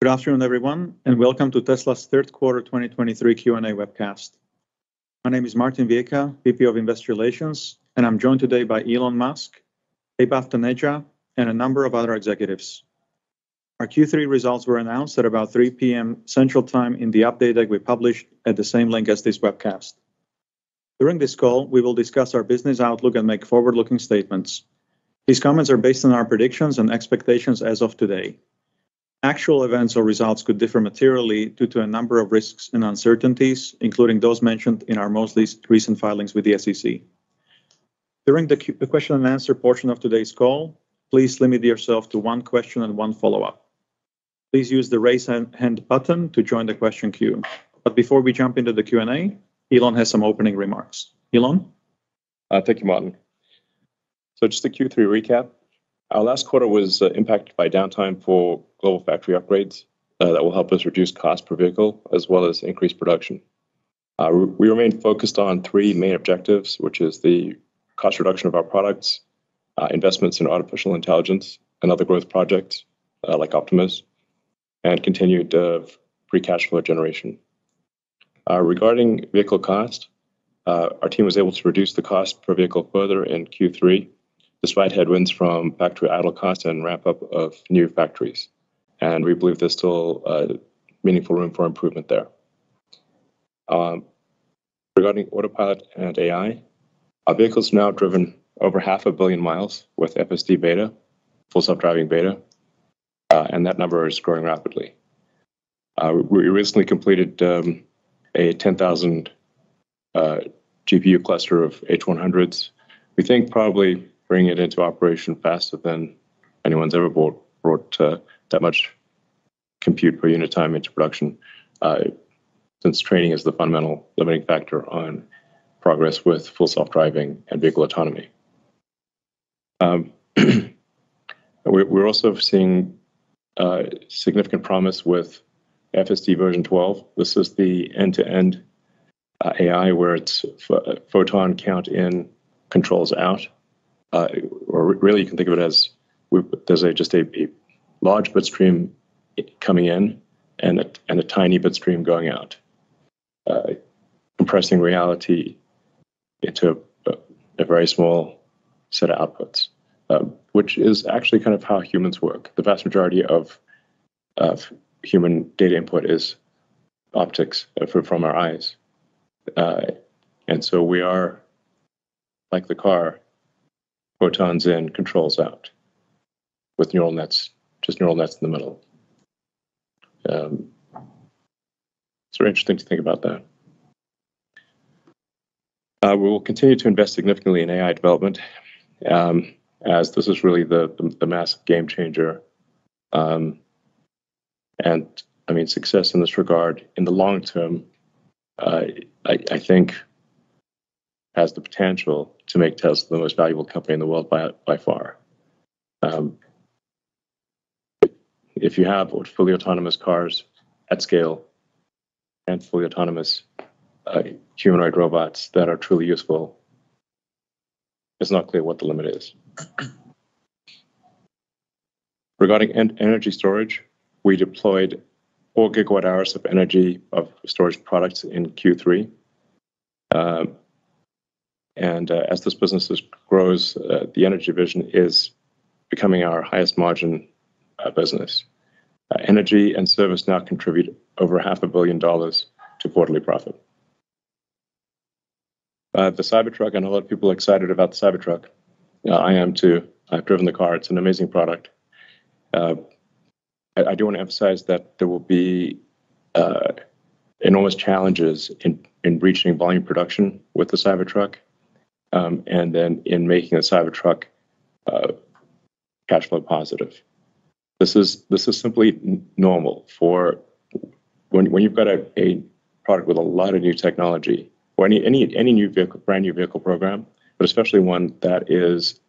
Good afternoon, everyone, and welcome to Tesla's third quarter 2023 Q&A webcast. My name is Martin Viecha, VP of Investor Relations, and I'm joined today by Elon Musk, Vaibhav Taneja, and a number of other executives. Our Q3 results were announced at about 3 p.m. Central Time in the update that we published at the same link as this webcast. During this call, we will discuss our business outlook and make forward-looking statements. These comments are based on our predictions and expectations as of today. Actual events or results could differ materially due to a number of risks and uncertainties, including those mentioned in our most recent filings with the SEC. During the question and answer portion of today's call, please limit yourself to one question and one follow-up. Please use the raise hand button to join the question queue. But before we jump into the Q&A, Elon has some opening remarks. Elon? Thank you, Martin. So just a Q3 recap. Our last quarter was impacted by downtime for global factory upgrades that will help us reduce cost per vehicle as well as increase production. We remain focused on three main objectives, which is the cost reduction of our products, investments in artificial intelligence and other growth projects like Optimus, and continued free cash flow generation. Regarding vehicle cost, our team was able to reduce the cost per vehicle further in Q3, despite headwinds from factory idle costs and ramp-up of new factories. And we believe there's still meaningful room for improvement there. Regarding Autopilot and AI, our vehicles now driven over 500 million miles with FSD beta, full self-driving beta, and that number is growing rapidly. We recently completed a 10,000 GPU cluster of H100s. We think probably bringing it into operation faster than anyone's ever brought that much compute per unit time into production, since training is the fundamental limiting factor on progress with full self-driving and vehicle autonomy. We're also seeing significant promise with FSD version 12. This is the end-to-end AI where it's photon count in, controls out. Or really, you can think of it as there's just a large bit stream coming in and a tiny bit stream going out, compressing reality into a very small set of outputs, which is actually kind of how humans work. The vast majority of human data input is optics from our eyes. And so we are, like the car, photons in, controls out, with neural nets, just neural nets in the middle. It's very interesting to think about that. We will continue to invest significantly in AI development, as this is really the massive game changer. And I mean, success in this regard in the long term, I think, has the potential to make Tesla the most valuable company in the world by far. If you have fully autonomous cars at scale and fully autonomous humanoid robots that are truly useful, it's not clear what the limit is. Regarding energy storage, we deployed 4 gigawatt hours of energy of storage products in Q3. And as this business grows, the energy division is becoming our highest margin business. Energy and service now contribute over $500 million to quarterly profit. The Cybertruck, and a lot of people are excited about the Cybertruck. I am too. I've driven the car. It's an amazing product. I do want to emphasize that there will be enormous challenges in reaching volume production with the Cybertruck. And then in making the Cybertruck cash flow positive. This is simply normal for when you've got a product with a lot of new technology, or any new vehicle, brand new vehicle program, but especially one that is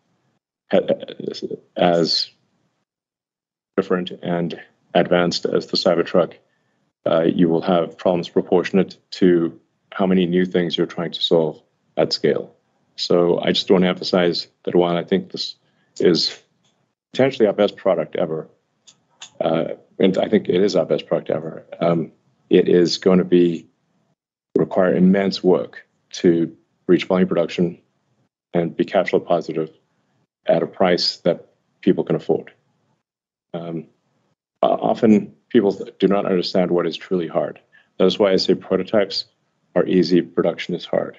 as different and advanced as the Cybertruck, you will have problems proportionate to how many new things you're trying to solve at scale. So I just want to emphasize that while I think this is potentially our best product ever, and I think it is our best product ever. It is going to require immense work to reach volume production and be cash flow positive at a price that people can afford. Often people do not understand what is truly hard. That's why I say prototypes are easy, production is hard.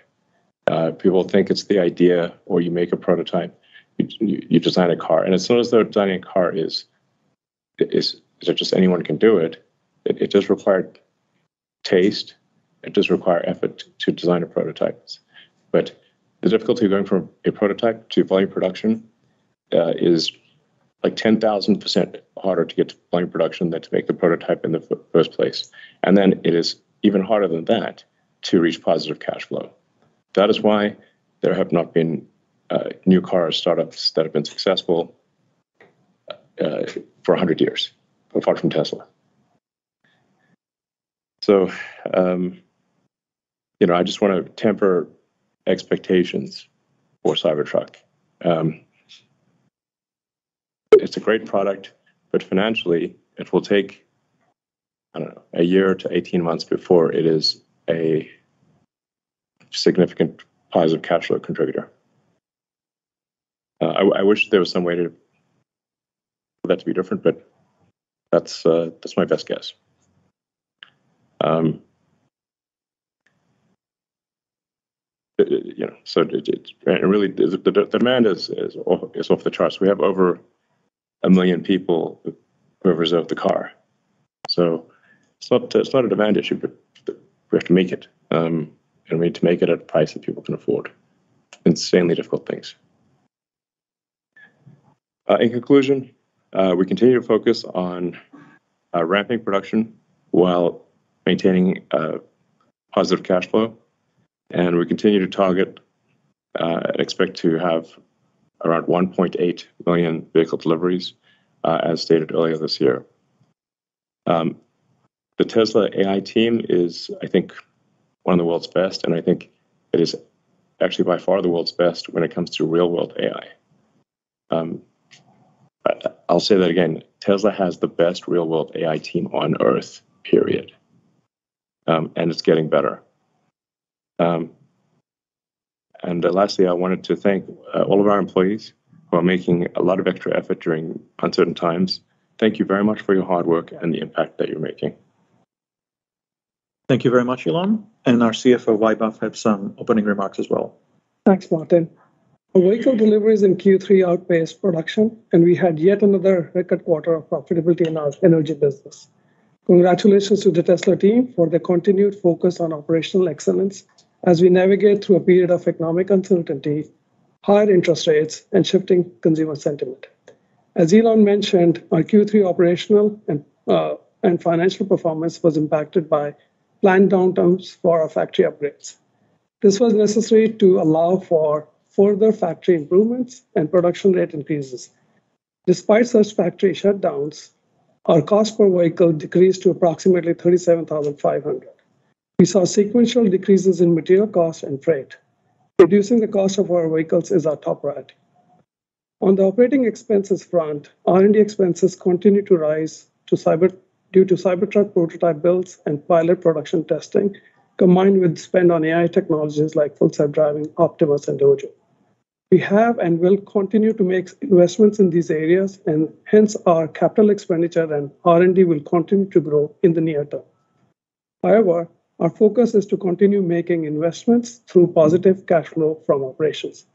People think it's the idea, or you make a prototype, you design a car, and it's not as though designing a car is that just anyone can do it. It does require taste. It does require effort to design a prototype. But the difficulty of going from a prototype to volume production is like 10,000% harder to get to volume production than to make the prototype in the first place. And then it is even harder than that to reach positive cash flow. That is why there have not been new car startups that have been successful for 100 years, apart from Tesla. So, I just want to temper expectations for Cybertruck. It's a great product, but financially, it will take, a year to 18 months before it is a significant positive cash flow contributor. I wish there was some way for that to be different, but that's my best guess. So really the demand is off the charts. We have over 1 million people who have reserved the car. So it's not a demand issue, but we have to make it. And we need to make it at a price that people can afford. Insanely difficult things. In conclusion, we continue to focus on ramping production while maintaining positive cash flow. And we continue to target and expect to have around 1.8 million vehicle deliveries, as stated earlier this year. The Tesla AI team is, I think, one of the world's best, and I think it is actually by far the world's best when it comes to real-world AI. I'll say that again. Tesla has the best real-world AI team on Earth, period. And it's getting better. And lastly, I wanted to thank all of our employees who are making a lot of extra effort during uncertain times. Thank you very much for your hard work and the impact that you're making. Thank you very much, Elon. And our CFO, Vaibhav, have some opening remarks as well. Thanks, Martin. Our vehicle deliveries in Q3 outpaced production, and we had yet another record quarter of profitability in our energy business. Congratulations to the Tesla team for their continued focus on operational excellence as we navigate through a period of economic uncertainty, higher interest rates, and shifting consumer sentiment. As Elon mentioned, our Q3 operational and financial performance was impacted by planned downtimes for our factory upgrades. This was necessary to allow for further factory improvements and production rate increases. Despite such factory shutdowns, our cost per vehicle decreased to approximately $37,500. We saw sequential decreases in material costs and freight. Reducing the cost of our vehicles is our top priority. On the operating expenses front, R&D expenses continue to rise due to Cybertruck prototype builds and pilot production testing, combined with spend on AI technologies like full self-driving, Optimus, and Dojo. We have and will continue to make investments in these areas, and hence our capital expenditure and R&D will continue to grow in the near term. However, our focus is to continue making investments through positive cash flow from operations.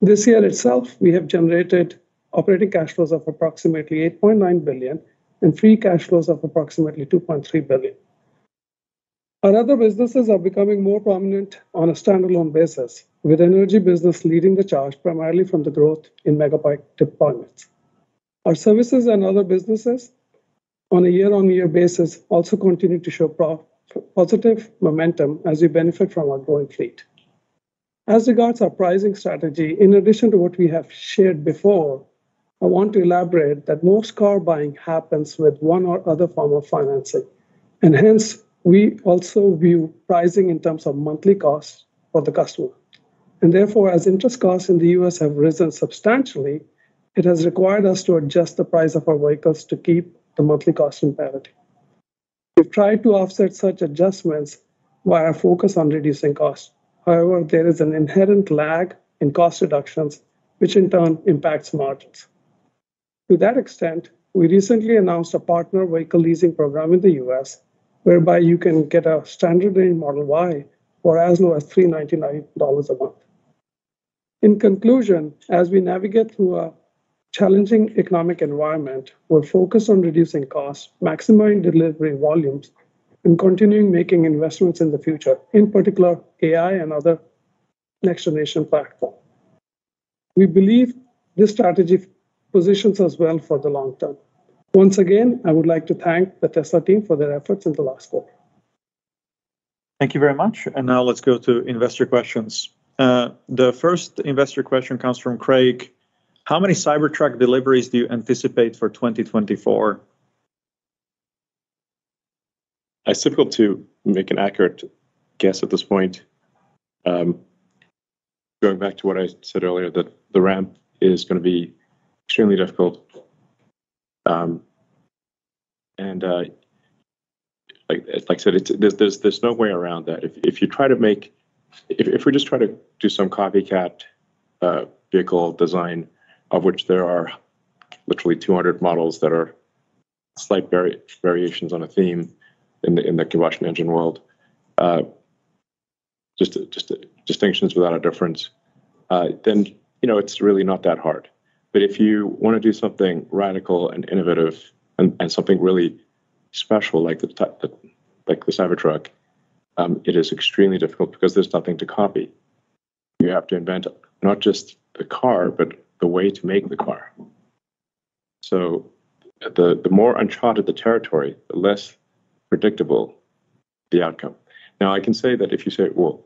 This year itself, we have generated operating cash flows of approximately $8.9 billion and free cash flows of approximately $2.3 billion. Our other businesses are becoming more prominent on a standalone basis, with energy business leading the charge primarily from the growth in megabyte deployments. Our services and other businesses on a year-on-year basis also continue to show positive momentum as we benefit from our growing fleet. As regards our pricing strategy, in addition to what we have shared before, I want to elaborate that most car buying happens with one or other form of financing, and hence we also view pricing in terms of monthly costs for the customer. And therefore, as interest costs in the US have risen substantially, it has required us to adjust the price of our vehicles to keep to monthly cost and parity. We've tried to offset such adjustments via focus on reducing costs. However, there is an inherent lag in cost reductions, which in turn impacts margins. To that extent, we recently announced a partner vehicle leasing program in the US, whereby you can get a standard range Model Y for as low as $399 a month. In conclusion, as we navigate through a challenging economic environment, we're focused on reducing costs, maximizing delivery volumes, and continuing making investments in the future, in particular AI and other next-generation platforms. We believe this strategy positions us well for the long term. Once again, I would like to thank the Tesla team for their efforts in the last quarter. Thank you very much. And now let's go to investor questions. The first investor question comes from Craig. How many Cybertruck deliveries do you anticipate for 2024? It's difficult to make an accurate guess at this point. Going back to what I said earlier, that the ramp is going to be extremely difficult. Like I said, there's no way around that. If you try to make, if we just try to do some copycat vehicle design, of which there are literally 200 models that are slight variations on a theme in the combustion engine world, just distinctions without a difference, then it's really not that hard. But if you want to do something radical and innovative and something really special like the Cybertruck, it is extremely difficult because there's nothing to copy. You have to invent not just the car, but the way to make the car. So the more uncharted the territory, the less predictable the outcome. Now, I can say that if you say, well,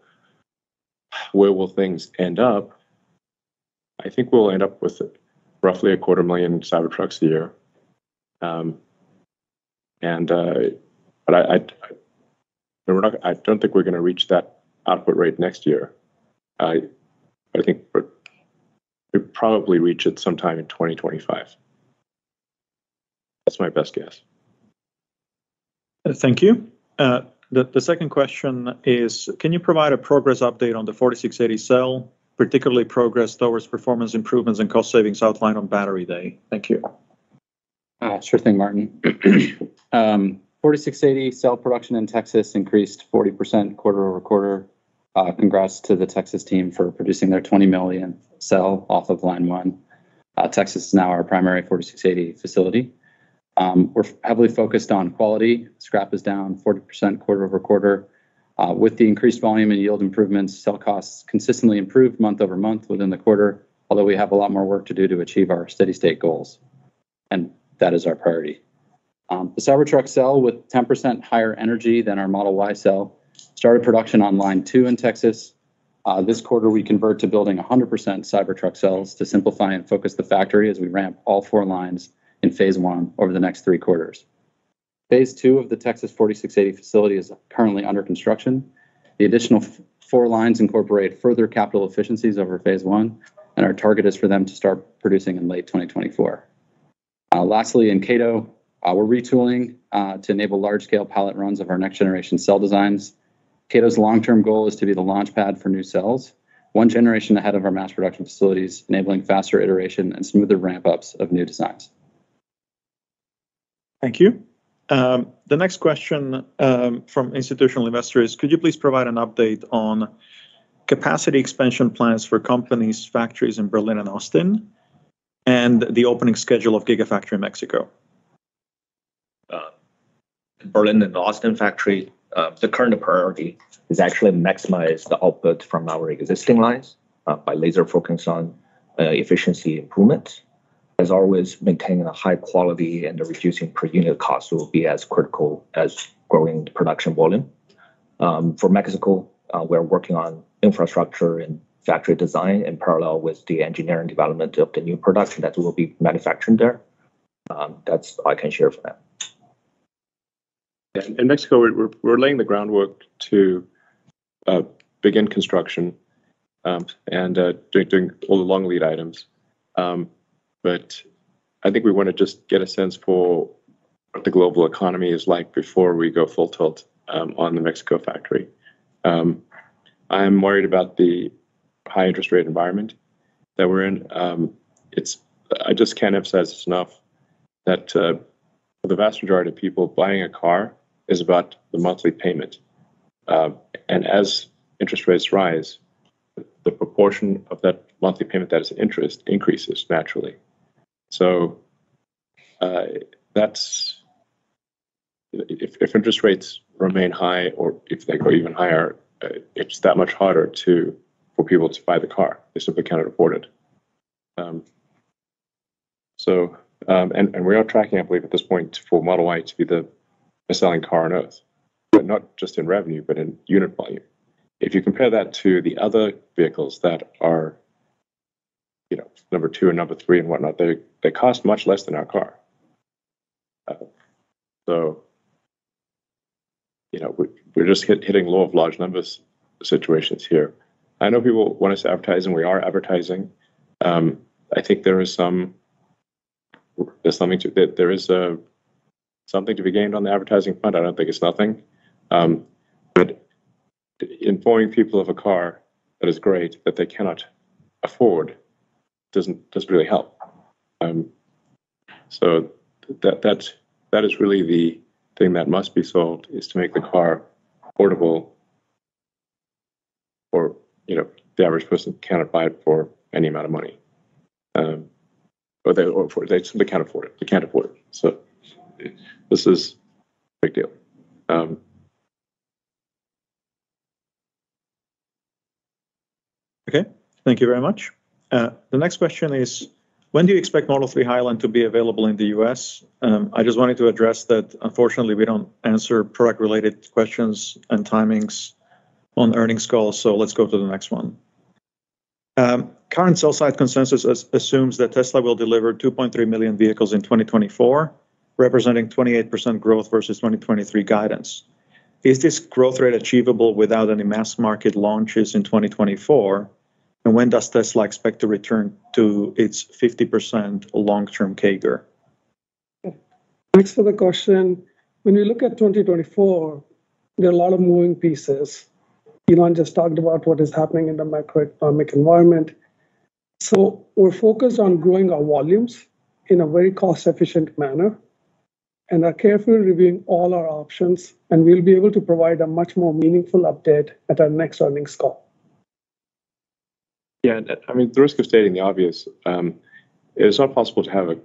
where will things end up? I think we'll end up with roughly 250,000 Cybertrucks a year. But I don't think we're going to reach that output rate next year. I think we'll probably reach it sometime in 2025. That's my best guess. Thank you. The second question is, can you provide a progress update on the 4680 cell, particularly progress towards performance improvements and cost savings outlined on Battery Day? Thank you. Sure thing, Martin. 4680 cell production in Texas increased 40% quarter over quarter. Congrats to the Texas team for producing their 20 million cell off of line 1. Texas is now our primary 4680 facility. We're heavily focused on quality. Scrap is down 40% quarter over quarter. With the increased volume and yield improvements, cell costs consistently improved month over month within the quarter, although we have a lot more work to do to achieve our steady state goals. And that is our priority. The Cybertruck cell, with 10% higher energy than our Model Y cell, started production on line 2 in Texas. This quarter, we convert to building 100% Cybertruck cells to simplify and focus the factory as we ramp all 4 lines in phase 1 over the next 3 quarters. Phase 2 of the Texas 4680 facility is currently under construction. The additional 4 lines incorporate further capital efficiencies over phase 1, and our target is for them to start producing in late 2024. Lastly, in Cato, we're retooling to enable large-scale pilot runs of our next-generation cell designs. Cato's long-term goal is to be the launch pad for new cells, 1 generation ahead of our mass production facilities, enabling faster iteration and smoother ramp-ups of new designs. Thank you. The next question from institutional investors, could you please provide an update on capacity expansion plans for companies' factories in Berlin and Austin, and the opening schedule of Gigafactory Mexico? Berlin and Austin factory, the current priority is actually maximize the output from our existing lines by laser focus on efficiency improvements. As always, maintaining a high quality and reducing per unit cost will be as critical as growing the production volume. For Mexico, we're working on infrastructure and factory design in parallel with the engineering development of the new production that will be manufactured there. That's all I can share for that. In Mexico, we're laying the groundwork to begin construction and doing all the long lead items. But I think we want to just get a sense for what the global economy is like before we go full tilt on the Mexico factory. I'm worried about the high interest rate environment that we're in. I just can't emphasize this enough that for the vast majority of people, buying a car is about the monthly payment. And as interest rates rise, the proportion of that monthly payment that is interest increases naturally. So that's if interest rates remain high, or if they go even higher, it's that much harder for people to buy the car. They simply cannot afford it. And we are tracking, I believe, at this point for Model Y to be the best-selling car on Earth, but not just in revenue, but in unit volume. If you compare that to the other vehicles that are, number 2 and number 3 and whatnot, they cost much less than our car. We're just hitting law of large numbers situations here. I know people want us to advertise, and we are advertising. I think there is something to be gained on the advertising front. I don't think it's nothing, but informing people of a car that is great that they cannot afford doesn't really help. So that is really the thing that must be solved, is to make the car affordable, or the average person cannot buy it for any amount of money, or they simply can't afford it. They can't afford it. So this is a big deal. Okay, thank you very much. The next question is, when do you expect Model 3 Highland to be available in the US? I just wanted to address that, unfortunately, we don't answer product-related questions and timings on earnings calls, so let's go to the next one. Current sell-side consensus assumes that Tesla will deliver 2.3 million vehicles in 2024, representing 28% growth versus 2023 guidance. Is this growth rate achievable without any mass market launches in 2024? And when does Tesla expect to return to its 50% long-term CAGR? Thanks for the question. When we look at 2024, there are a lot of moving pieces. Elon just talked about what is happening in the macroeconomic environment. So we're focused on growing our volumes in a very cost-efficient manner and are carefully reviewing all our options, and we'll be able to provide a much more meaningful update at our next earnings call. Yeah, I mean, the risk of stating the obvious, it is not possible to have a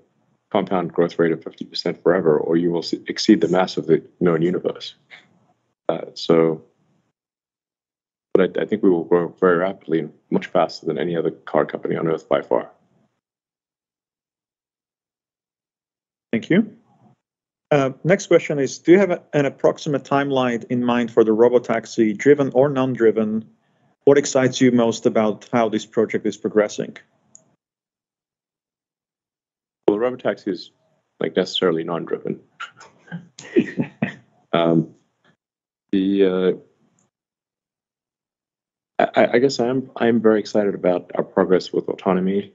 compound growth rate of 50% forever, or you will exceed the mass of the known universe. But I think we will grow very rapidly and much faster than any other car company on Earth by far. Thank you. Next question is, do you have an approximate timeline in mind for the robotaxi, driven or non-driven? What excites you most about how this project is progressing? Well, the robotaxi is necessarily non-driven. I guess I'm very excited about our progress with autonomy.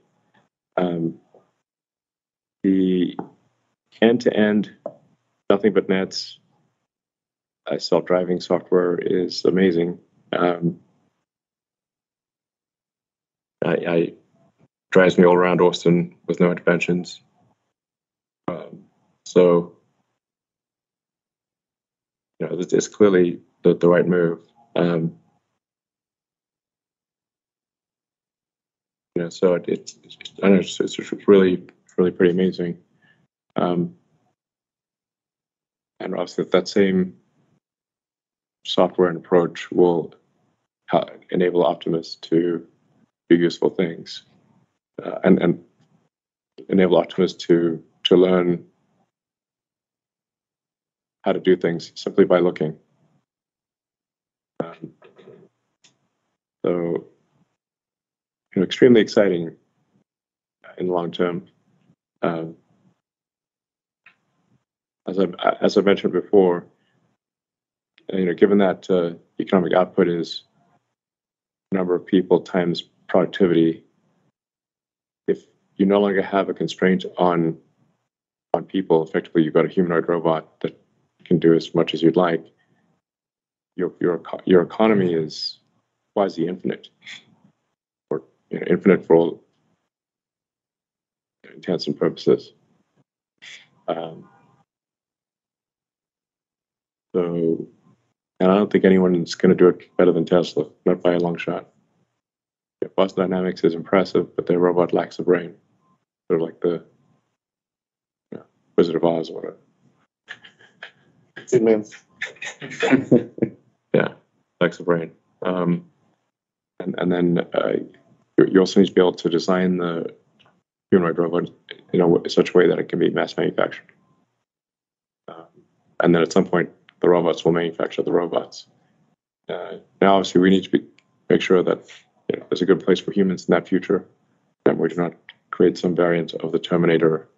The end-to-end, nothing but nets, self-driving software is amazing. I drives me all around Austin with no interventions. It's clearly the right move. So it's really pretty amazing. And obviously that same software and approach will enable Optimus to do useful things, and enable Optimus to learn how to do things simply by looking. So, extremely exciting in the long term. As I mentioned before, given that economic output is number of people times productivity, if you no longer have a constraint on on people, effectively you've got a humanoid robot that can do as much as you'd like. Your economy is quasi infinite, or infinite for all intents and purposes. So, and I don't think anyone's going to do it better than Tesla, not by a long shot. Boston Dynamics is impressive, but their robot lacks a brain. Sort of like the Wizard of Oz or whatever. Tin Man. Yeah, lacks a brain. And then you also need to be able to design the humanoid robot in such a way that it can be mass manufactured. And then at some point, the robots will manufacture the robots. Now, obviously, we need to make sure that there's a good place for humans in that future, and we do not create some variant of the Terminator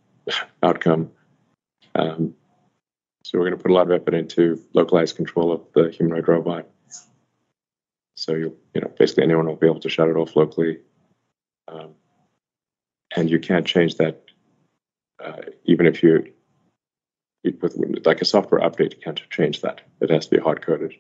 outcome. So we're going to put a lot of effort into localized control of the humanoid robot. So basically anyone will be able to shut it off locally, and you can't change that even if with like a software update, you can't change that. It has to be hard coded.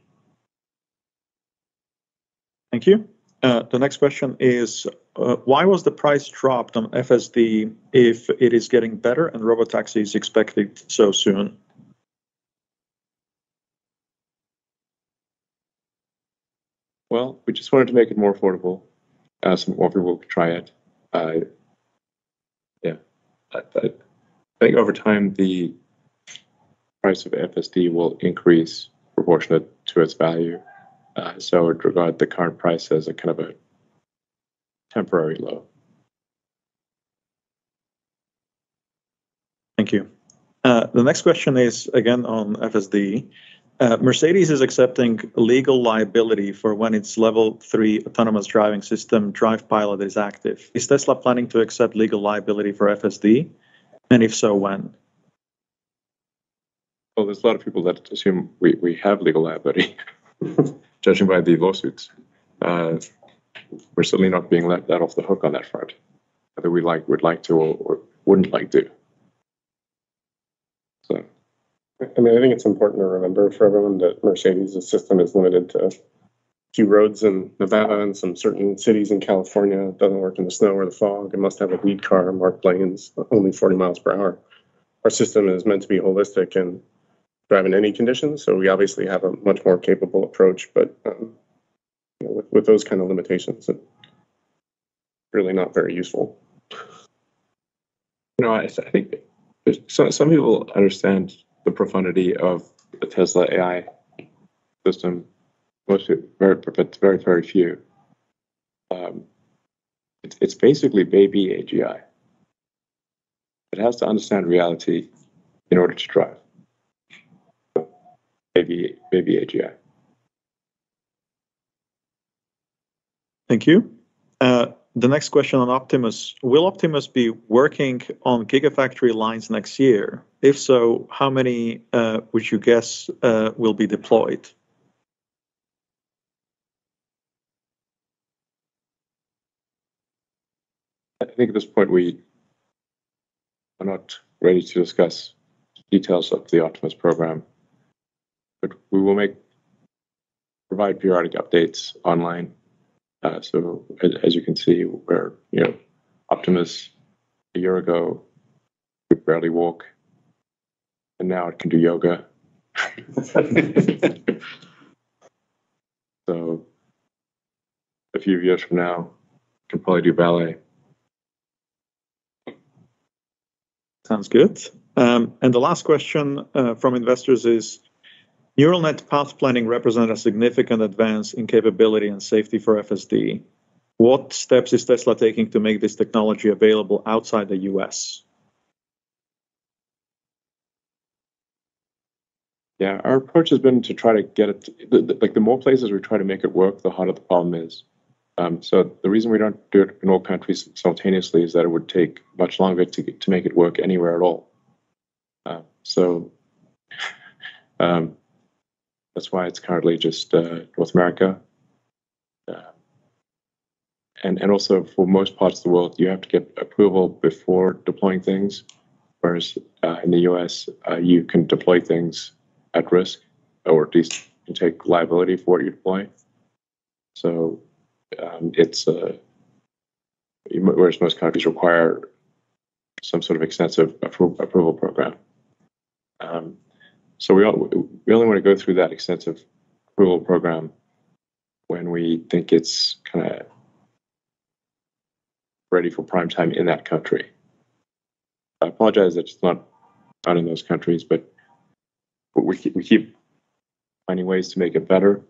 Thank you. The next question is, why was the price dropped on FSD if it is getting better and robotaxi is expected so soon? Well, we just wanted to make it more affordable, so more people could try it. I think over time the price of FSD will increase proportionate to its value. So I would regard the current price as a kind of a temporary low. Thank you. The next question is again on FSD. Mercedes is accepting legal liability for when its level 3 autonomous driving system Drive Pilot is active. Is Tesla planning to accept legal liability for FSD? And if so, when? Well, there's a lot of people that assume we have legal liability, judging by the lawsuits. We're certainly not being let off the hook on that front, whether would like to or wouldn't like to. So, I mean, I think it's important to remember for everyone that Mercedes' system is limited to a few roads in Nevada and some certain cities in California. It doesn't work in the snow or the fog. It must have a lead car, marked lanes, only 40 miles per hour. Our system is meant to be holistic and drive in any conditions, so we obviously have a much more capable approach, but with those kind of limitations, it's really not very useful. I think some people understand the profundity of the Tesla AI system. Most but very, very few. It's basically baby AGI. It has to understand reality in order to drive. Baby AGI. Thank you. The next question on Optimus. Will Optimus be working on Gigafactory lines next year? If so, how many would you guess will be deployed? I think at this point we are not ready to discuss details of the Optimus program, but we will provide periodic updates online. So as you can see, where Optimus a year ago could barely walk, and now it can do yoga. So a few years from now, it can probably do ballet. Sounds good. And the last question from investors is, neural net path planning represents a significant advance in capability and safety for FSD. What steps is Tesla taking to make this technology available outside the US? Yeah, our approach has been to try to get it, like the more places we try to make it work, the harder the problem is. So the reason we don't do it in all countries simultaneously is that it would take much longer to make it work anywhere at all. That's why it's currently just North America. And also for most parts of the world, you have to get approval before deploying things. whereas in the US, you can deploy things at risk, or at least you can take liability for what you deploy. So it's whereas most countries require some sort of extensive approval program. So we only want to go through that extensive approval program when we think it's kind of ready for prime time in that country. I apologize that it's not in those countries, but we keep finding ways to make it better,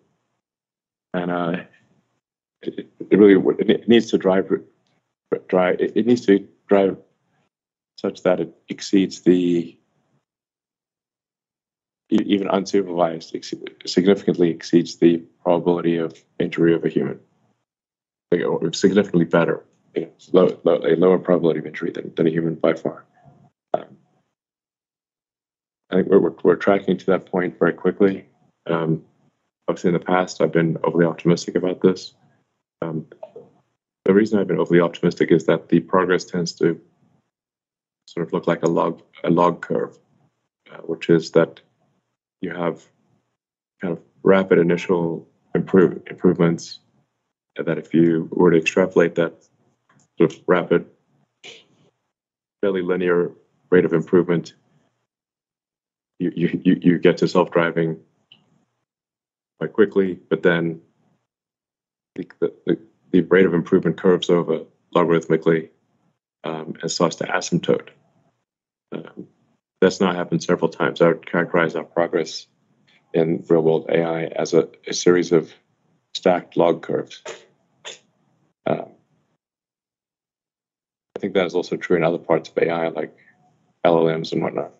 and it needs to drive. It needs to drive such that it exceeds the even unsupervised, significantly exceeds the probability of injury of a human. Or significantly better, a lower probability of injury than a human by far. I think we're tracking to that point very quickly. Obviously, in the past, I've been overly optimistic about this. The reason I've been overly optimistic is that the progress tends to sort of look like a log curve, which is that you have kind of rapid initial improvements, that if you were to extrapolate that sort of rapid, fairly linear rate of improvement, you get to self-driving quite quickly, but then the rate of improvement curves over logarithmically and starts to asymptote. That's now happened several times. I would characterize our progress in real-world AI as a series of stacked log curves. I think that is also true in other parts of AI, like LLMs and whatnot.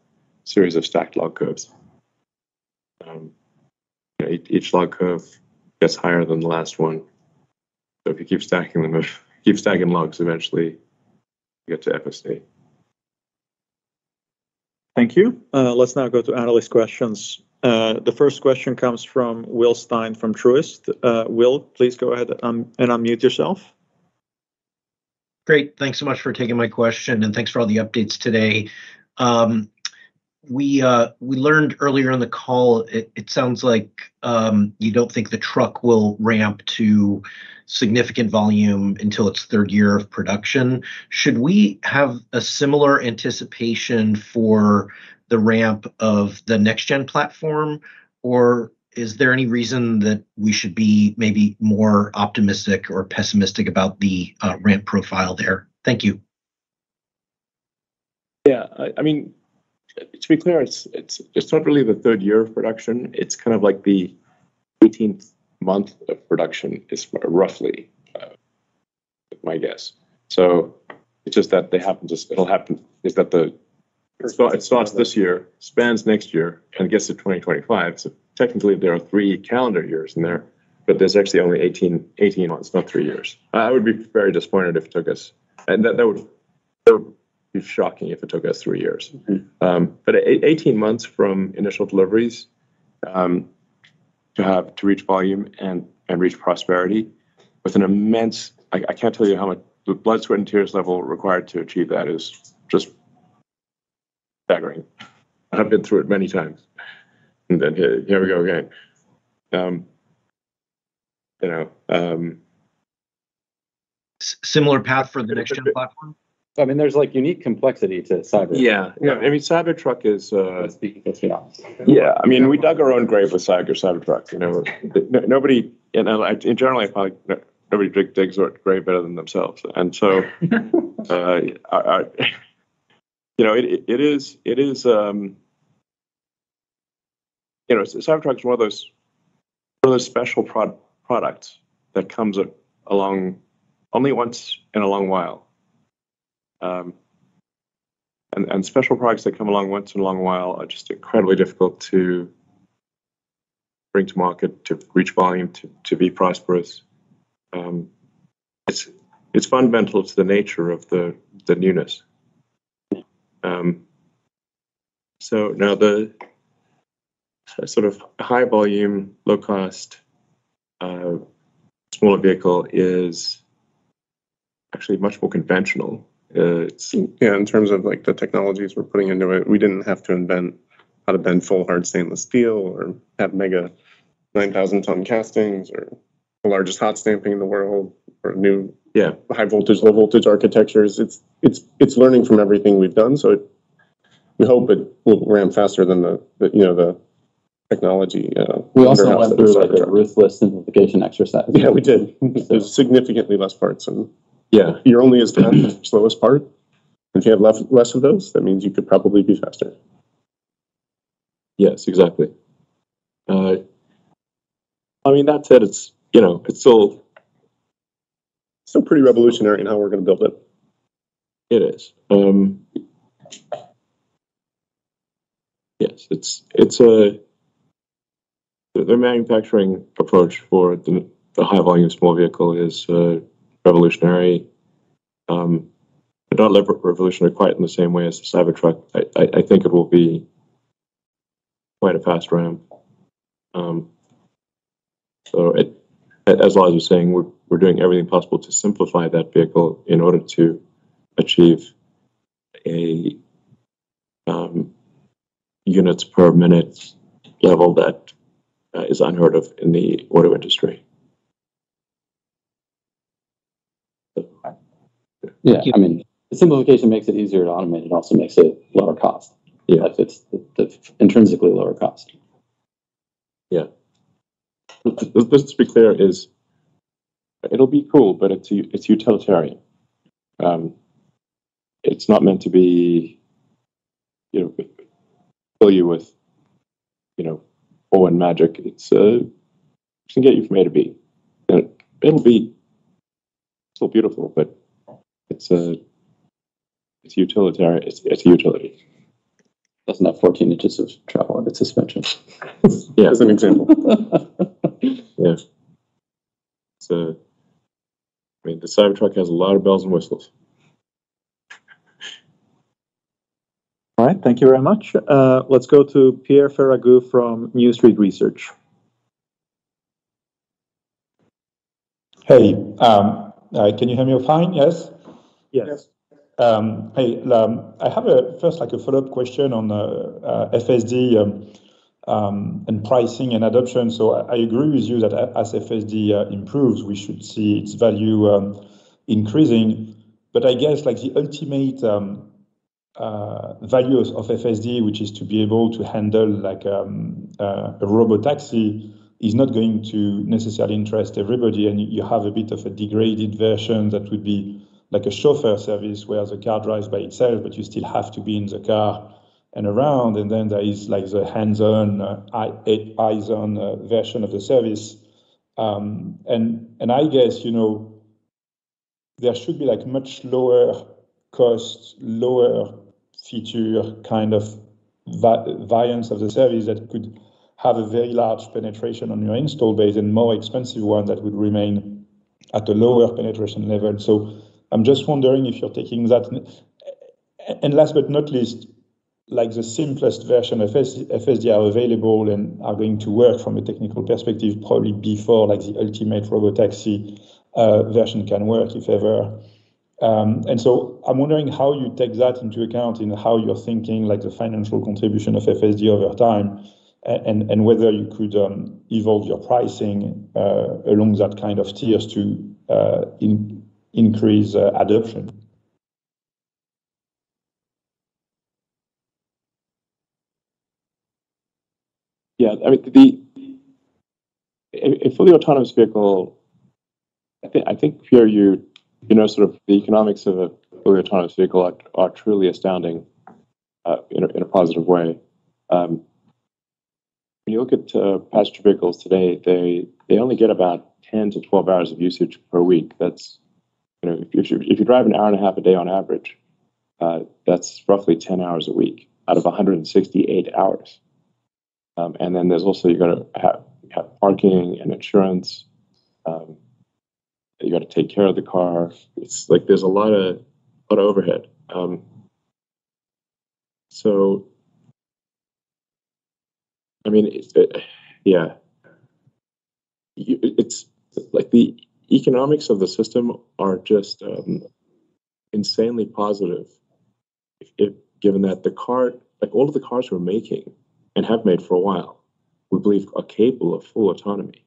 Series of stacked log curves. Each log curve gets higher than the last one. So if you keep stacking them, keep stacking logs, eventually you get to FSD. Thank you. Let's now go to analyst questions. The first question comes from Will Stein from Truist. Will, please go ahead and unmute yourself. Great. Thanks so much for taking my question, and thanks for all the updates today. We learned earlier in the call, it sounds like you don't think the truck will ramp to significant volume until its third year of production. Should we have a similar anticipation for the ramp of the next-gen platform, or is there any reason that we should be maybe more optimistic or pessimistic about the ramp profile there? Thank you. Yeah, I mean, to be clear, it's not really the third year of production. It's kind of like the 18th month of production is roughly my guess. So it's just that it'll happen. Is that it starts this year, spans next year, and gets to 2025. So technically, there are 3 calendar years in there, but there's actually only 18 months, not 3 years. I would be very disappointed if it took us, and that would be shocking if it took us 3 years. But 18 months from initial deliveries to reach volume and reach prosperity with an immense, I can't tell you how much the blood, sweat, and tears level required to achieve that is just staggering. I've been through it many times, and then here we go again. Similar path for the next-gen platform? I mean, there's like unique complexity to Cyber. Yeah. I mean, Cybertruck is. Yeah, I mean, we dug our own grave with Cybertruck. Nobody, in general, I probably nobody digs their grave better than themselves, and so, it is. Cybertruck is one of those special products that comes along only once in a long while. And special products that come along once in a long while are just incredibly difficult to bring to market, to reach volume, to be prosperous. It's fundamental to the nature of the newness. So now the sort of high volume, low cost, smaller vehicle is actually much more conventional In terms of like the technologies we're putting into it, we didn't have to invent how to bend full hard stainless steel or have mega 9,000-ton castings or the largest hot stamping in the world or new high voltage, low voltage architectures. It's learning from everything we've done. So we hope it will ramp faster than the technology. We also went through like a ruthless simplification exercise. Yeah, we did. There's significantly less parts, and you're only as fast as the slowest part. If you have less of those, that means you could probably be faster. Yes, exactly. I mean, that said, it's still pretty revolutionary in how we're going to build it. It is. Yes, it's the manufacturing approach for the high volume small vehicle is revolutionary. But not revolutionary quite in the same way as the Cybertruck. I think it will be quite a fast ramp. So as Lars was saying, we're doing everything possible to simplify that vehicle in order to achieve a units per minute level that is unheard of in the auto industry. Yeah, I mean, the simplification makes it easier to automate. It also makes it lower cost. Yeah, like it's intrinsically lower cost. Yeah. Let's be clear, it'll be cool, but it's utilitarian. It's not meant to be, fill you with, awe and magic. It's can get you from A to B. And it'll be still beautiful, but it's utilitarian. It's a utility. Doesn't have 14 inches of travel in its suspension. Yeah, as an example. Yeah. So, I mean, the Cybertruck has a lot of bells and whistles. All right, thank you very much. Let's go to Pierre Ferragut from New Street Research. Hey, can you hear me fine? Yes? Yes. Hey, I have first a follow-up question on FSD and pricing and adoption. So I agree with you that as FSD improves, we should see its value increasing. But I guess the ultimate value of FSD, which is to be able to handle a robo-taxi, is not going to necessarily interest everybody. And you have a bit of a degraded version that would be like a chauffeur service where the car drives by itself, but you still have to be in the car and around. And then there is the hands-on, eyes-on version of the service. And I guess, there should be much lower cost, lower feature kind of variants of the service that could have a very large penetration on your install base and more expensive one that would remain at a lower penetration level. So I'm just wondering if you're taking that. And last but not least, the simplest version of FSD are available and are going to work from a technical perspective probably before the ultimate robotaxi version can work, if ever. And so I'm wondering how you take that into account in how you're thinking the financial contribution of FSD over time, and whether you could evolve your pricing along that kind of tiers to increase adoption. Yeah, I mean, a fully autonomous vehicle, I think Pierre, sort of the economics of a fully autonomous vehicle are truly astounding in a positive way. When you look at passenger vehicles today, they only get about 10 to 12 hours of usage per week. That's, if you drive an hour and a half a day on average, that's roughly 10 hours a week out of 168 hours. And then there's also, you got to have parking and insurance. You got to take care of the car. It's there's a lot of overhead. So, I mean, it's the economics of the system are just insanely positive, if given that the car, like all of the cars we're making and have made for a while, we believe are capable of full autonomy.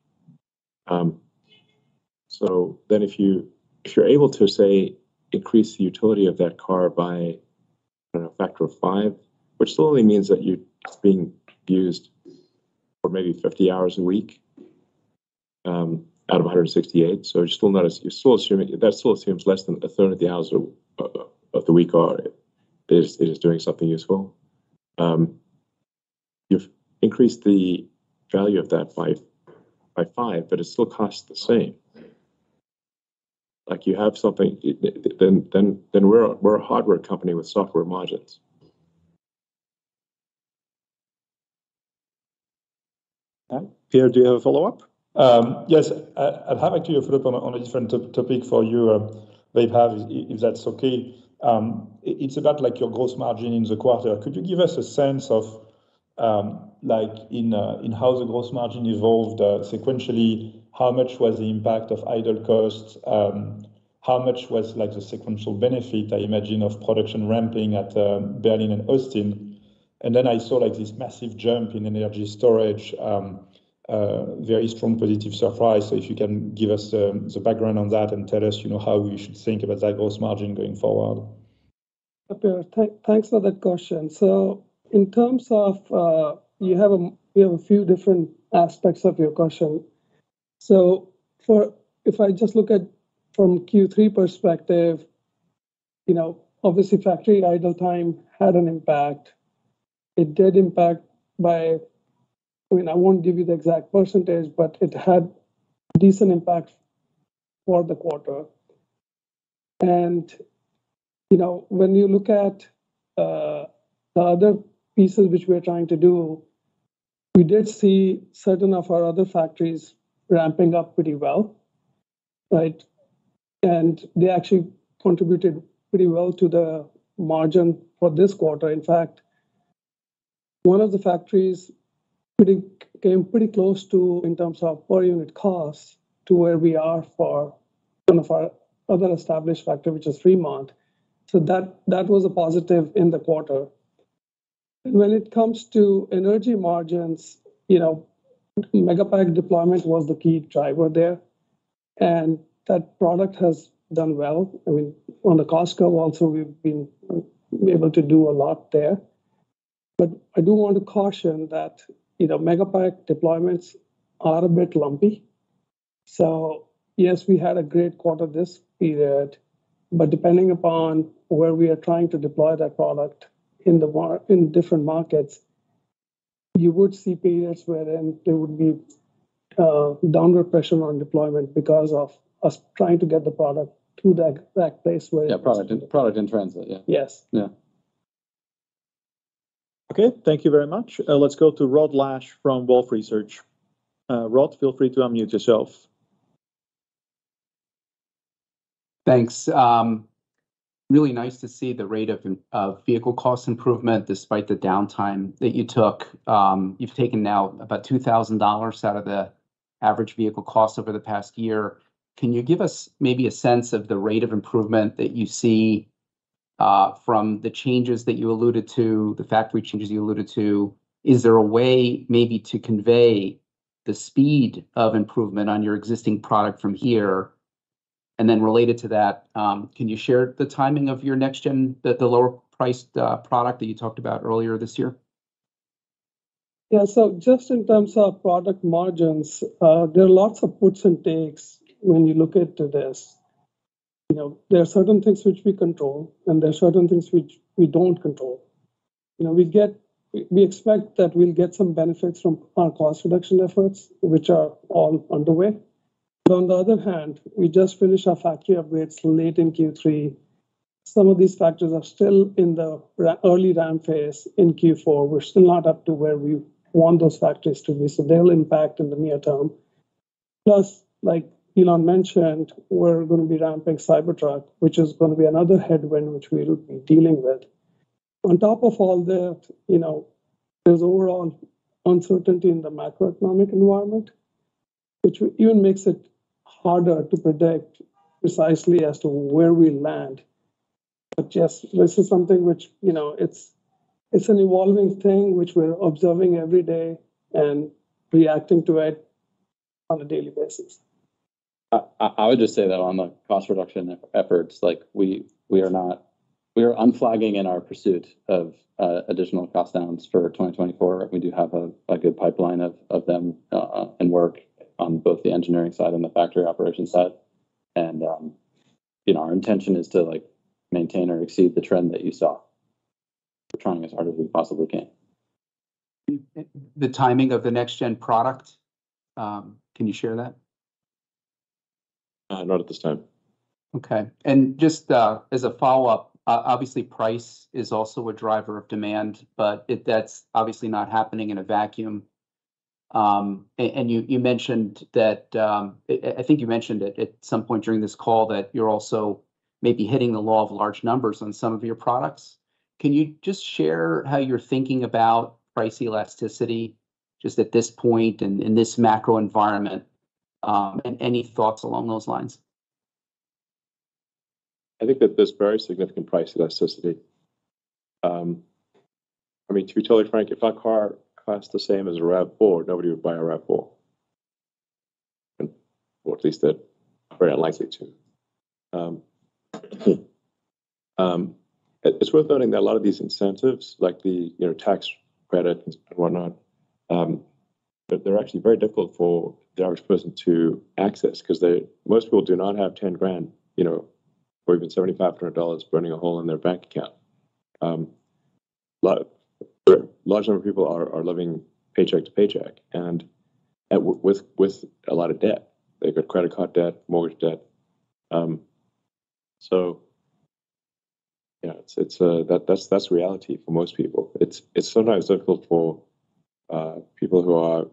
So then if you're able to, say, increase the utility of that car by, I don't know, a factor of 5, which still only means that it's being used for maybe 50 hours a week out of 168. So you're still assuming that still assumes less than a third of the hours of the week it is doing something useful. You've increased the value of that by 5, but it still costs the same. Like you have something, then we're a hardware company with software margins. Pierre, do you have a follow-up? Yes, I'd have actually a follow-up on a different topic for you, Vaibhav, if that's okay. It's about like your gross margin in the quarter. Could you give us a sense of like in how the gross margin evolved sequentially? How much was the impact of idle costs? How much was like the sequential benefit, I imagine, of production ramping at Berlin and Austin? And then I saw like this massive jump in energy storage, very strong positive surprise. So if you can give us the background on that and tell us, how we should think about that gross margin going forward. Thanks for that question. So in terms of, you have a few different aspects of your question. So if I just look at from Q3 perspective, obviously factory idle time had an impact. It did impact by, I won't give you the exact percentage, but it had decent impact for the quarter. And, when you look at the other pieces which we're trying to do, we did see certain of our other factories ramping up pretty well, right? And they actually contributed pretty well to the margin for this quarter. In fact, one of the factories came pretty close to, in terms of per unit costs, to where we are for one of our other established factory, which is Fremont. So that was a positive in the quarter. And when it comes to energy margins, Megapack deployment was the key driver there. And that product has done well. On the cost curve also, we've been able to do a lot there. But I do want to caution that, Megapack deployments are a bit lumpy. So yes, we had a great quarter this period, but depending upon where we are trying to deploy that product in different markets, you would see periods wherein there would be downward pressure on deployment because of us trying to get the product to that place where product in transit. Yeah. Yes. Yeah. Okay, thank you very much. Let's go to Rod Lash from Wolf Research. Rod, feel free to unmute yourself. Thanks. Really nice to see the rate of vehicle cost improvement despite the downtime that you took. You've taken now about $2,000 out of the average vehicle cost over the past year. Can you give us maybe a sense of the rate of improvement that you see from the changes that you alluded to, the factory changes you alluded to? Is there a way maybe to convey the speed of improvement on your existing product from here? And then related to that, can you share the timing of your next gen, the lower priced product that you talked about earlier this year? Yeah, so just in terms of product margins, there are lots of puts and takes when you look into this. There are certain things which we control, and there are certain things which we don't control. We expect that we'll get some benefits from our cost reduction efforts, which are all underway. But on the other hand, we just finished our factory upgrades late in Q3. Some of these factories are still in the early ramp phase in Q4. We're still not up to where we want those factories to be, so they'll impact in the near term. Plus, like Elon mentioned, we're going to be ramping Cybertruck, which is going to be another headwind which we'll be dealing with. On top of all that, there's overall uncertainty in the macroeconomic environment, which even makes it harder to predict precisely as to where we land. But yes, this is something which, it's an evolving thing which we're observing every day and reacting to it on a daily basis. I would just say that on the cost reduction efforts, like we are unflagging in our pursuit of additional cost downs for 2024. We do have a good pipeline of them and work on both the engineering side and the factory operations side. And our intention is to like maintain or exceed the trend that you saw. We're trying as hard as we possibly can. The timing of the next gen product, can you share that? Not at this time. Okay, and just as a follow-up, obviously price is also a driver of demand, but that's obviously not happening in a vacuum. And you mentioned that, I think you mentioned it at some point during this call, that you're also maybe hitting the law of large numbers on some of your products. Can you just share how you're thinking about price elasticity just at this point and in this macro environment, and any thoughts along those lines? I think that there's very significant price elasticity. I mean, to be totally frank, if our car costs the same as a RAV4, nobody would buy a RAV4. Or at least they're very unlikely to. It's worth noting that a lot of these incentives, like the tax credit and whatnot, they're actually very difficult for the average person to access because most people do not have 10 grand, or even $7,500 burning a hole in their bank account. Large number of people are living paycheck to paycheck, and with a lot of debt. They've got credit card debt, mortgage debt. So that's reality for most people. It's sometimes difficult for people who are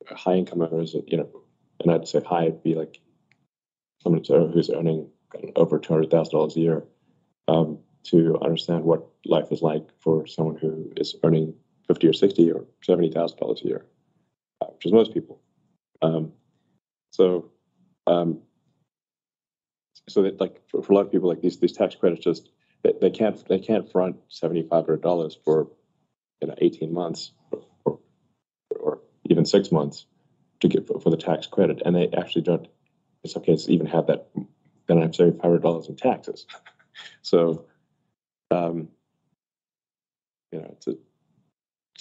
high income earners, and I'd say high would be like someone who's earning over $200,000 a year, to understand what life is like for someone who is earning $50 or $60 or $70,000 a year, which is most people. So that, like, for a lot of people, like these tax credits just they can't front $7,500 for 18 months or even 6 months to get for the tax credit, and they actually don't. It's okay to even have that. Then I have $7,500 in taxes. So,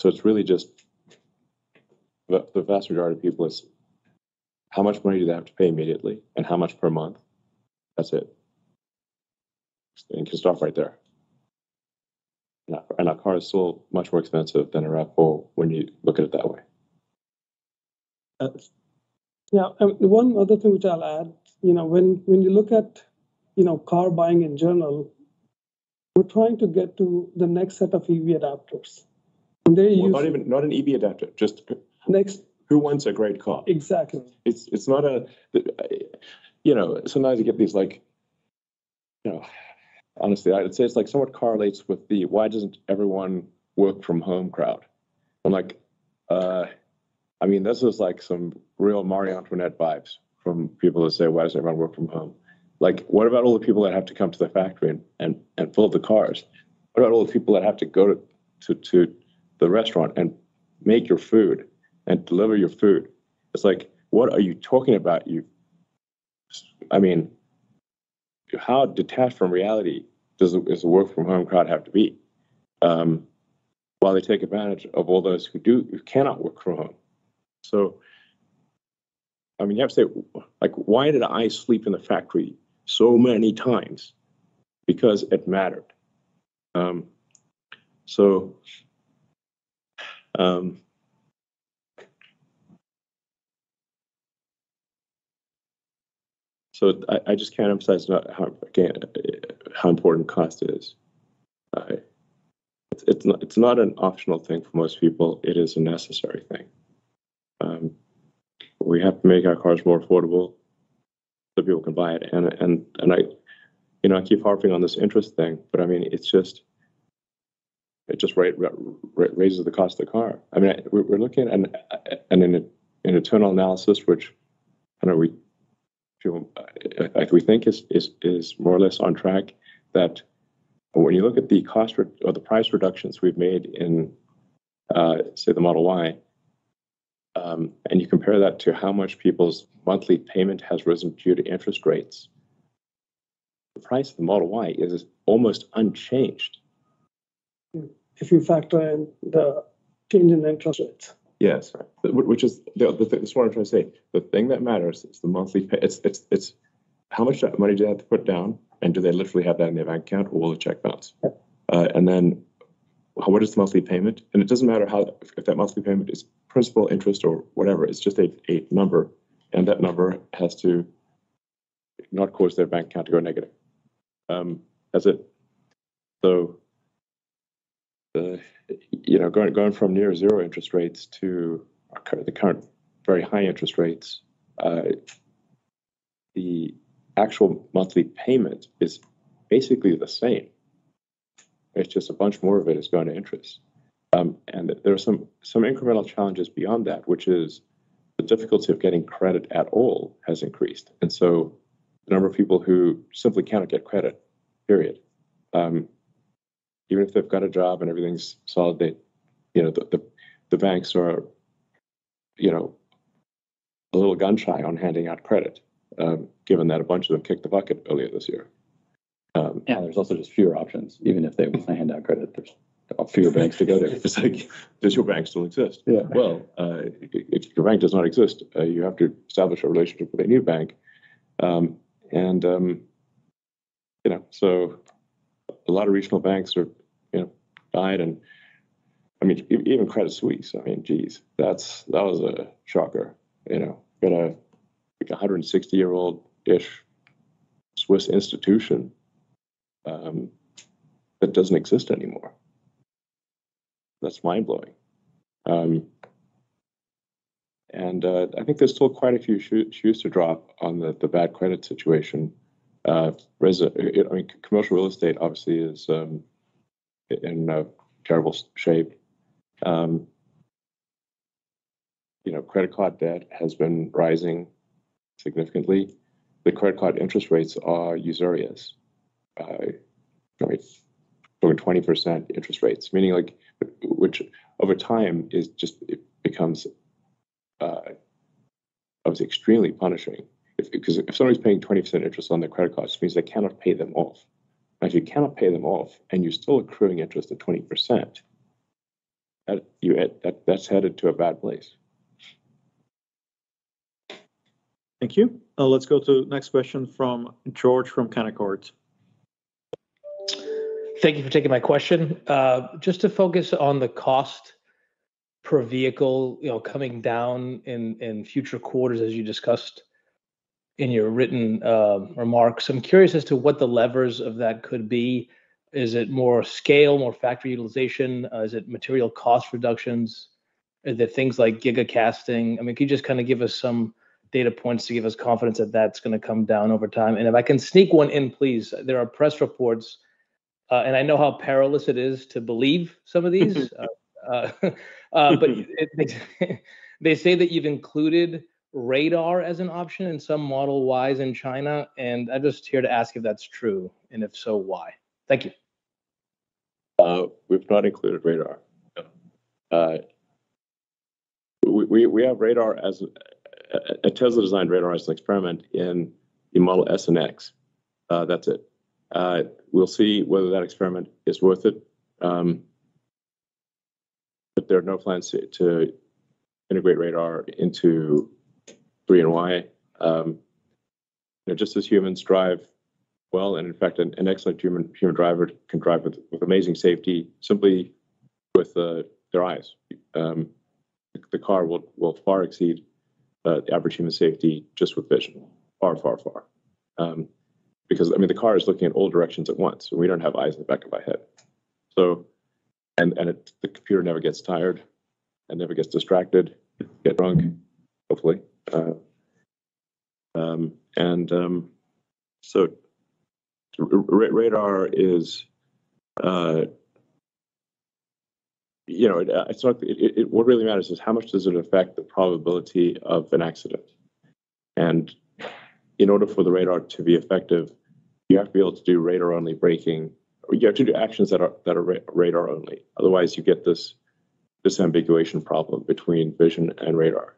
it's really just the vast majority of people is how much money do they have to pay immediately and how much per month. That's it. And you can stop right there. And our car is still much more expensive than a RAV4 when you look at it that way. One other thing which I'll add, when you look at, car buying in general, we're trying to get to the next set of EV adapters. And not an EV adapter, just next. Who wants a great car? Exactly. It's not sometimes you get these honestly, I'd say it's like somewhat correlates with the why doesn't everyone work from home crowd. I'm like, I mean, this is like some real Marie Antoinette vibes from people that say, why doesn't everyone work from home? Like, what about all the people that have to come to the factory and fill the cars? What about all the people that have to go to the restaurant and make your food and deliver your food? It's like, what are you talking about? I mean, how detached from reality does the work from home crowd have to be? While they take advantage of all those who cannot work from home. So, I mean, you have to say, like, why did I sleep in the factory so many times? Because it mattered. So I just can't emphasize how important cost is. It's not an optional thing for most people. It is a necessary thing. We have to make our cars more affordable so people can buy it. And I keep harping on this interest thing, but I mean, it just raises the cost of the car. I mean, we're looking at an internal analysis, which we think is more or less on track. that when you look at the cost or the price reductions we've made in, say, the Model Y, and you compare that to how much people's monthly payment has risen due to interest rates, the price of the Model Y is almost unchanged. If you factor in the change in interest rates. Yes, which is that's what I'm trying to say. The thing that matters is the monthly pay. It's how much money do they have to put down, and do they literally have that in their bank account, or will the check bounce? And then what is the monthly payment? And it doesn't matter if that monthly payment is principal, interest, or whatever. It's just a number, and that number has to not cause their bank account to go negative. That's it. So, going from near zero interest rates to the current very high interest rates, the actual monthly payment is basically the same. It's just a bunch more of it is going to interest. And there are some incremental challenges beyond that, which is the difficulty of getting credit at all has increased. And so the number of people who simply cannot get credit, period. Even if they've got a job and everything's solid, the banks are, a little gun shy on handing out credit, given that a bunch of them kicked the bucket earlier this year. Yeah, there's also just fewer options. Even if they want to hand out credit, there's fewer banks to go to. It's like, does your bank still exist? Yeah. Well, if your bank does not exist, you have to establish a relationship with a new bank. So a lot of regional banks are, died. And I mean, even Credit Suisse, I mean, geez, that was a shocker. Got a 160-year-old-ish Swiss institution that doesn't exist anymore. That's mind-blowing. And I think there's still quite a few shoes to drop on the bad credit situation. Commercial real estate obviously is in terrible shape. Credit card debt has been rising significantly. The credit card interest rates are usurious. Over 20% interest rates, meaning which over time it becomes obviously extremely punishing. Because if somebody's paying 20% interest on their credit cards, it means they cannot pay them off. Now, if you cannot pay them off and you're still accruing interest at 20%, that's headed to a bad place. Thank you. Let's go to next question from George from Canaccord. Thank you for taking my question. Just to focus on the cost per vehicle, coming down in future quarters, as you discussed in your written remarks. I'm curious as to what the levers of that could be. Is it more scale, more factory utilization? Is it material cost reductions? Are there things like gigacasting? I mean, could you just kind of give us some data points to give us confidence that that's going to come down over time? And if I can sneak one in, please. There are press reports, and I know how perilous it is to believe some of these, but they say that you've included radar as an option in some Model Ys in China, and I'm just here to ask if that's true, and if so, why? Thank you. We've not included radar. We have radar as a Tesla designed radar as an experiment in the Model S and X. That's it. We'll see whether that experiment is worth it. But there are no plans to integrate radar into 3 and Y. Just as humans drive well, and in fact, an excellent human driver can drive with amazing safety simply with their eyes. The car will far exceed the average human safety just with vision, far. Because the car is looking in all directions at once, and we don't have eyes in the back of our head. So, the computer never gets tired, and never gets distracted, get drunk, hopefully. So radar is, it's not. What really matters is how much does it affect the probability of an accident, and in order for the radar to be effective, you have to be able to do radar-only braking, or you have to do actions that are radar-only. Otherwise, you get this disambiguation problem between vision and radar.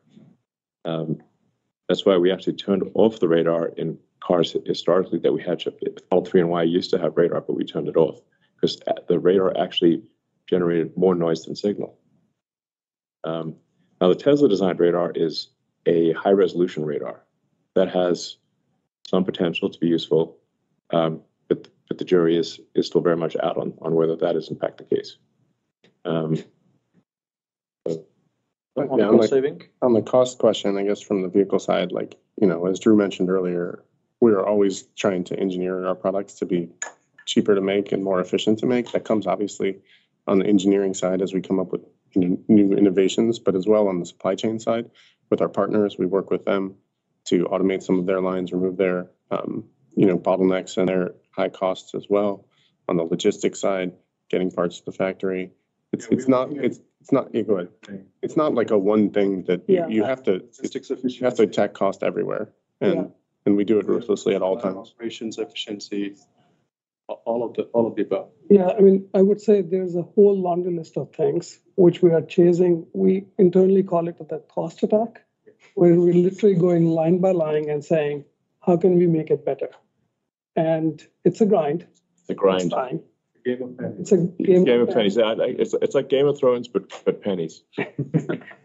That's why we actually turned off the radar in cars historically that we had. All 3 and Y used to have radar, but we turned it off because the radar actually generated more noise than signal. Now, the Tesla designed radar is a high-resolution radar that has some potential to be useful, but the jury is still very much out on whether that is in fact the case. On the cost question, I guess from the vehicle side, like, as Drew mentioned earlier, we are always trying to engineer our products to be cheaper to make and more efficient to make. That comes obviously on the engineering side as we come up with new innovations, but as well on the supply chain side with our partners. We work with them to automate some of their lines, remove their bottlenecks and their high costs as well. On the logistics side, getting parts to the factory. It's not go ahead. It's not like a one thing that you have to attack cost everywhere, and we do it ruthlessly at all times. Operations efficiency, all of the above. Yeah, I mean, I would say there's a whole laundry list of things which we are chasing. We internally call it the cost attack, where we're literally going line by line and saying, how can we make it better? And it's a grind. It's a grind. It's time. It's a game of pennies. It's like Game of Thrones, but pennies.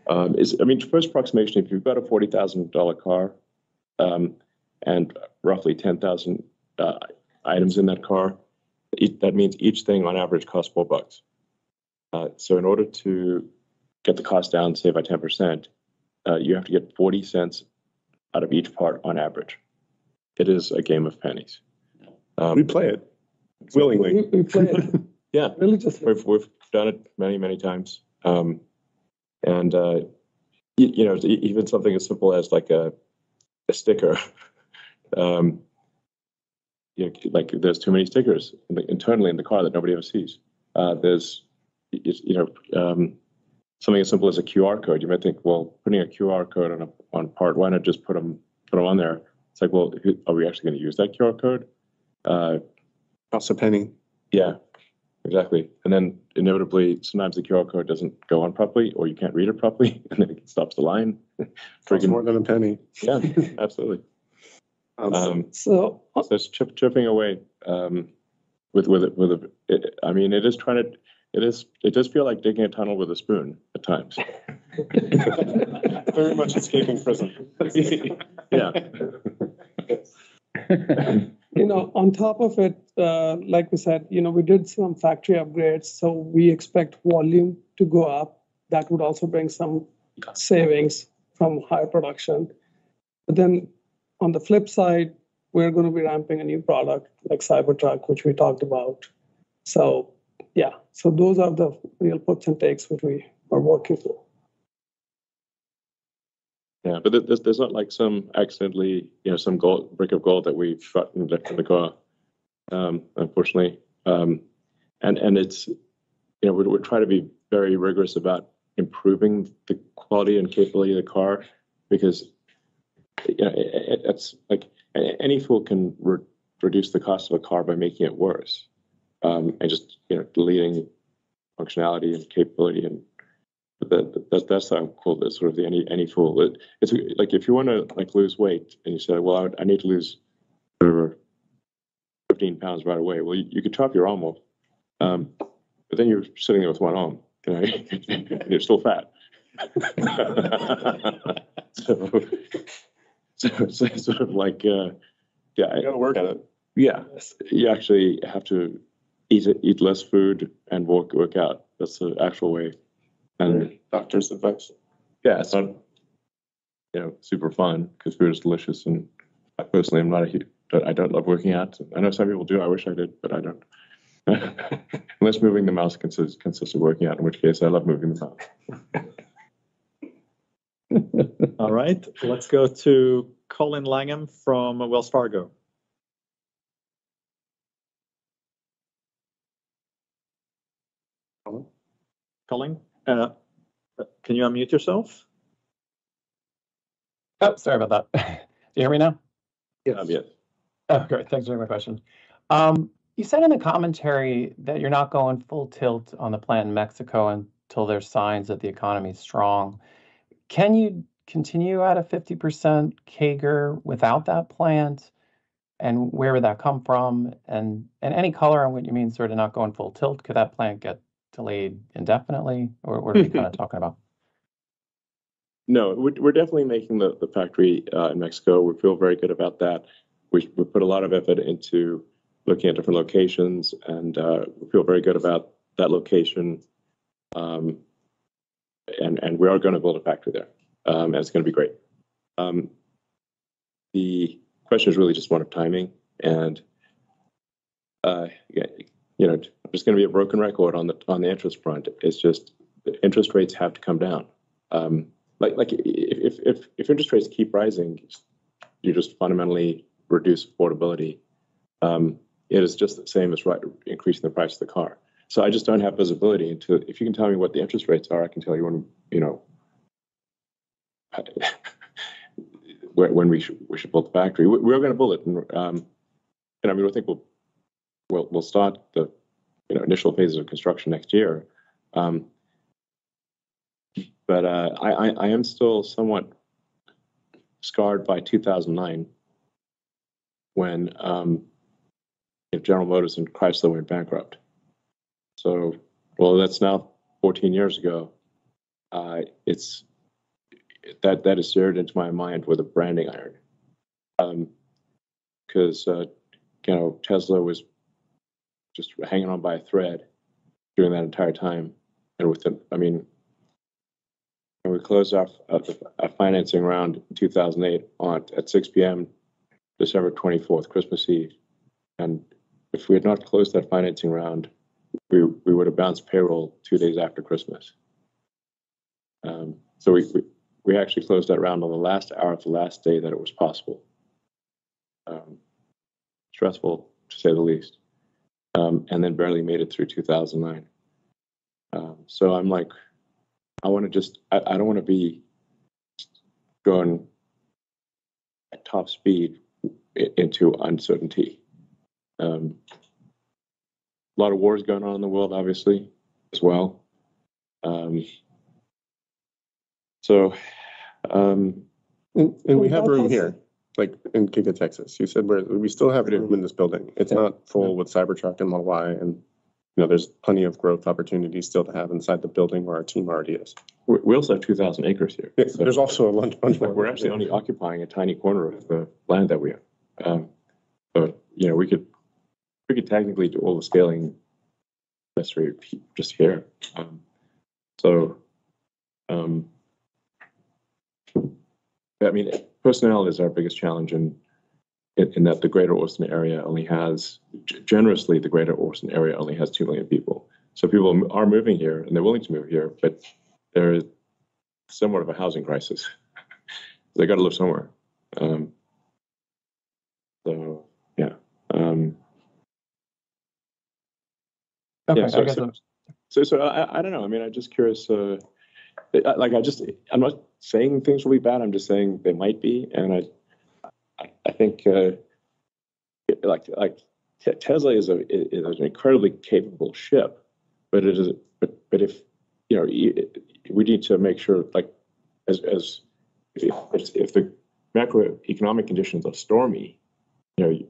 First approximation, if you've got a $40,000 car and roughly 10,000 items in that car, that means each thing on average costs $4. So in order to get the cost down, say by 10%, you have to get 40 cents out of each part on average. It is a game of pennies. We play it. Willingly. We play it. Yeah, religiously. We've done it many times, even something as simple as like a sticker. There's too many stickers internally in the car that nobody ever sees. There's something as simple as a QR code. You might think, well, putting a QR code on a part, why not just put them on there? It's like, well, are we actually going to use that QR code? Costs a penny. Yeah, exactly. And then inevitably, sometimes the QR code doesn't go on properly, or you can't read it properly, and then it stops the line. Costs more than a penny. Yeah, absolutely. So it's chipping away with it. I mean, it is trying to. It does feel like digging a tunnel with a spoon at times. Very much escaping prison. Yeah. On top of it, like we said, we did some factory upgrades, so we expect volume to go up. That would also bring some savings from higher production. But then on the flip side, we're going to be ramping a new product like Cybertruck, which we talked about. So those are the real puts and takes which we are working through. Yeah, but there's not like some accidentally, some brick of gold that we've got and left in the car, unfortunately. And it's, we're trying to be very rigorous about improving the quality and capability of the car, because it's like any fool can reduce the cost of a car by making it worse, and just deleting functionality and capability, and that's how cool this sort of the any fool. It's like if you want to lose weight and you say, well, I need to lose 15 pounds right away. Well, you could chop your arm off, but then you're sitting there with one arm. You're still fat. so sort of like you gotta work at it. Yeah, you actually have to eat less food and work out. That's the actual way. And doctor's advice. Yeah, it's not super fun because food is delicious, and I personally am not I don't love working out. I know some people do. I wish I did, but I don't. Unless moving the mouse consists of working out, in which case I love moving the mouse. All right, let's go to Colin Langham from Wells Fargo. Colin, can you unmute yourself? Oh, sorry about that. Do you hear me now? Yes. Oh, great. Thanks for my question. You said in the commentary that you're not going full tilt on the plant in Mexico until there's signs that the economy is strong. Can you continue at a 50% CAGR without that plant? And where would that come from? And any color on what you mean, sort of not going full tilt? Could that plant get delayed indefinitely? Or what are we kind of talking about? No, we're definitely making the factory in Mexico. We feel very good about that. We put a lot of effort into looking at different locations, and we feel very good about that location. And we are going to build a factory there, and it's going to be great. The question is really just one of timing, and I'm just going to be a broken record on the interest front. It's just the interest rates have to come down. Like if interest rates keep rising, you just fundamentally reduce affordability. It is just the same as increasing the price of the car. So I just don't have visibility into. If you can tell me what the interest rates are, I can tell you when we should build the factory. We're going to build it, and I think we'll start the initial phases of construction next year. But I am still somewhat scarred by 2009 when General Motors and Chrysler went bankrupt. So, well, that's now 14 years ago. That is seared into my mind with a branding iron. Because Tesla was just hanging on by a thread during that entire time, and and we closed off a financing round in 2008 at 6 p.m. December 24th, Christmas Eve. And if we had not closed that financing round, we would have bounced payroll 2 days after Christmas. So we actually closed that round on the last hour of the last day that it was possible. Stressful, to say the least. And then barely made it through 2009. So I'm like, I don't want to be going at top speed into uncertainty. A lot of wars going on in the world, obviously, as well. And we have room here, like in Giga, Texas. You said we still have room in this building. It's not full with Cybertruck and Model Y, and there's plenty of growth opportunities still to have inside the building where our team already is. We also have 2,000 acres here. Yeah, so there's also a bunch more. We're actually only occupying a tiny corner of the land that we have. But we could technically do all the scaling necessary just here. Personnel is our biggest challenge, in that the Greater Austin area only has, generously, the Greater Austin area only has 2 million people. So people are moving here, and they're willing to move here, but there is somewhat of a housing crisis. They got to live somewhere. Okay, So I don't know. I'm just curious. I'm not saying things will be bad. I'm just saying they might be, and I think Tesla is an incredibly capable ship, but if we need to make sure, if the macroeconomic conditions are stormy, you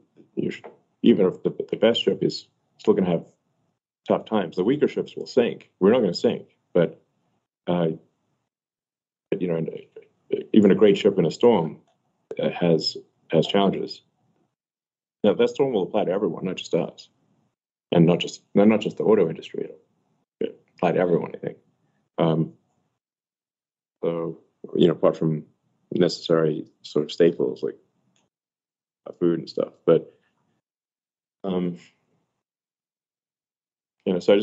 should, even if the best ship is still going to have tough times. The weaker ships will sink. We're not going to sink, but even a great ship in a storm has challenges. Now that storm will apply to everyone, not just us, and not just the auto industry. It'll apply to everyone, I think. Apart from necessary sort of staples like food and stuff, but so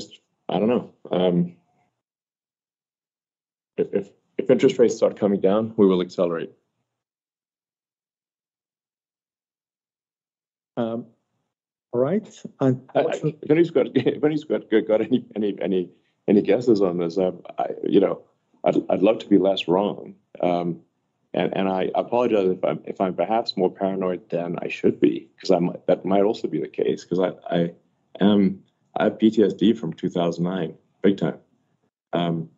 I don't know. If interest rates start coming down, we will accelerate. All right. If anybody's got any guesses on this, I'd love to be less wrong. and I apologize if I'm perhaps more paranoid than I should be, because that might also be the case, because I have PTSD from 2009, big time. And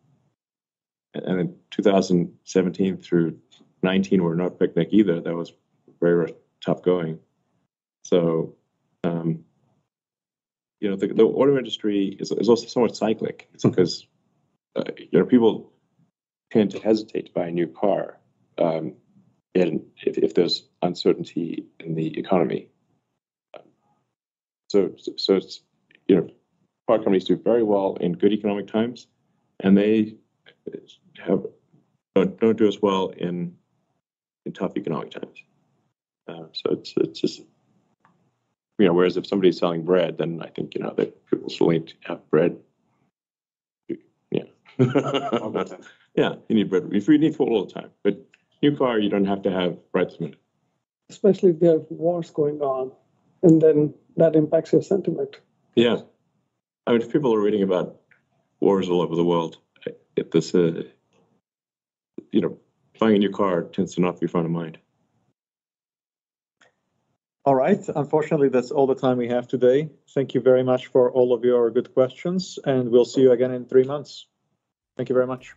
in 2017 through 19 were not picnic either. That was very tough going. So, the auto industry is also somewhat cyclic. It's because, people tend to hesitate to buy a new car if there's uncertainty in the economy. So it's, car companies do very well in good economic times, and they don't do as well in tough economic times. So it's just, whereas if somebody's selling bread, then I think, that people still need to have bread. Yeah. Yeah, you need bread. You need food all the time. But new car, you don't have to have right this minute. Especially if there are wars going on, and then that impacts your sentiment. Yeah. I mean, if people are reading about wars all over the world, buying a new car tends to not be front of mind. All right. Unfortunately, that's all the time we have today. Thank you very much for all of your good questions, and we'll see you again in 3 months. Thank you very much.